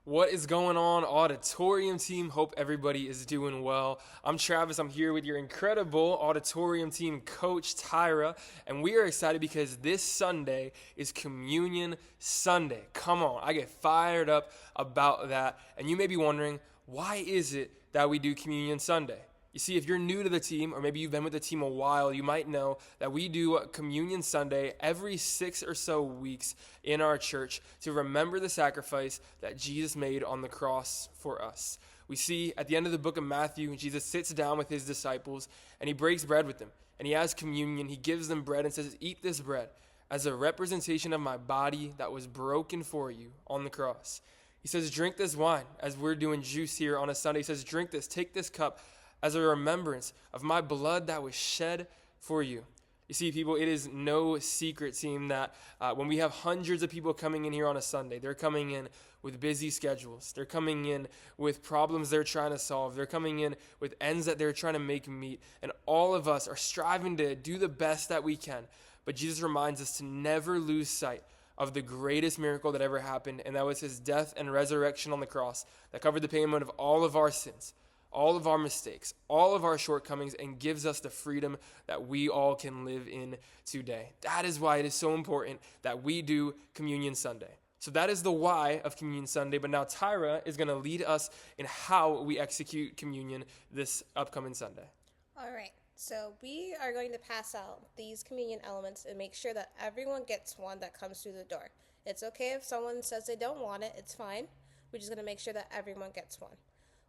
What is going on, auditorium team? Hope everybody is doing well. I'm Travis. I'm here with your incredible auditorium team coach, Tyra, and we are excited because this Sunday is Communion Sunday. Come on, I get fired up about that. And you may be wondering, why is it that we do Communion Sunday? You see, if you're new to the team, or maybe you've been with the team a while, you might know that we do Communion Sunday every 6 or so weeks in our church to remember the sacrifice that Jesus made on the cross for us. We see at the end of the book of Matthew, Jesus sits down with his disciples and he breaks bread with them. And he has communion. He gives them bread and says, "Eat this bread as a representation of my body that was broken for you on the cross." He says, "Drink this wine," as we're doing juice here on a Sunday. He says, "Drink this, take this cup as a remembrance of my blood that was shed for you." You see, people, it is no secret, team, that when we have hundreds of people coming in here on a Sunday, they're coming in with busy schedules. They're coming in with problems they're trying to solve. They're coming in with ends that they're trying to make meet. And all of us are striving to do the best that we can. But Jesus reminds us to never lose sight of the greatest miracle that ever happened, and that was his death and resurrection on the cross that covered the payment of all of our sins, all of our mistakes, all of our shortcomings, and gives us the freedom that we all can live in today. That is why it is so important that we do Communion Sunday. So that is the why of Communion Sunday, but now Tyra is going to lead us in how we execute communion this upcoming Sunday. All right, so we are going to pass out these communion elements and make sure that everyone gets one that comes through the door. It's okay if someone says they don't want it, it's fine. We're just going to make sure that everyone gets one.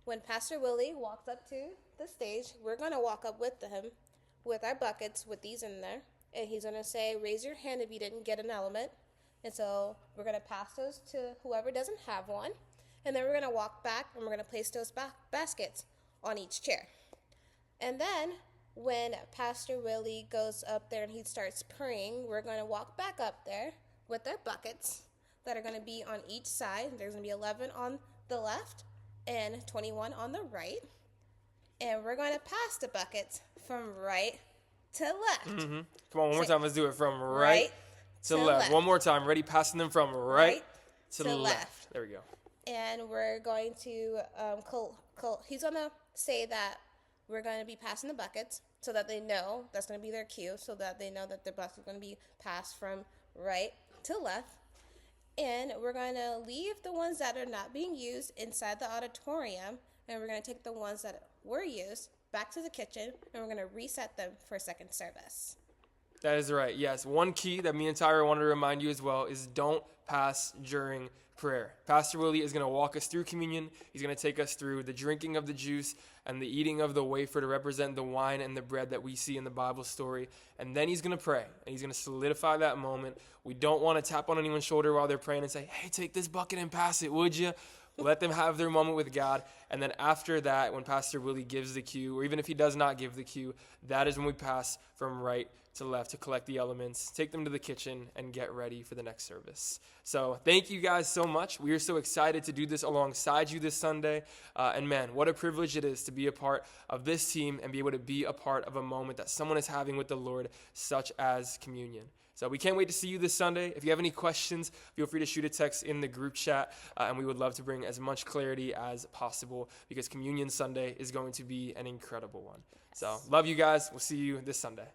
When Pastor Willie walks up to the stage, we're going to walk up with him with our buckets with these in there. And he's going to say, "Raise your hand if you didn't get an element." And so we're going to pass those to whoever doesn't have one. And then we're going to walk back and we're going to place those baskets on each chair. And then when Pastor Willie goes up there and he starts praying, we're going to walk back up there with our buckets that are going to be on each side. There's going to be 11 on the left and 21 on the right. And we're going to pass the buckets from right to left. Mm-hmm. Come on, one more time. Let's do it from right to left. One more time. Ready? Passing them from right to left. There we go. And we're going to, he's going to say that we're going to be passing the buckets so that they know that's going to be their cue, so that they know that the buckets are going to be passed from right to left. And we're going to leave the ones that are not being used inside the auditorium, and we're going to take the ones that were used back to the kitchen, and we're going to reset them for second service. That is right. Yes. One key that me and Tyra wanted to remind you as well is don't pass during prayer. Pastor Willie is going to walk us through communion. He's going to take us through the drinking of the juice and the eating of the wafer to represent the wine and the bread that we see in the Bible story. And then he's going to pray, and he's going to solidify that moment. We don't want to tap on anyone's shoulder while they're praying and say, "Hey, take this bucket and pass it, would you?" Let them have their moment with God. And then after that, when Pastor Willie gives the cue, or even if he does not give the cue, that is when we pass from right to left to collect the elements, take them to the kitchen, and get ready for the next service. So thank you guys so much. We are so excited to do this alongside you this Sunday. And man, what a privilege it is to be a part of this team and be able to be a part of a moment that someone is having with the Lord, such as communion. So we can't wait to see you this Sunday. If you have any questions, feel free to shoot a text in the group chat, and we would love to bring as much clarity as possible because Communion Sunday is going to be an incredible one. So love you guys. We'll see you this Sunday.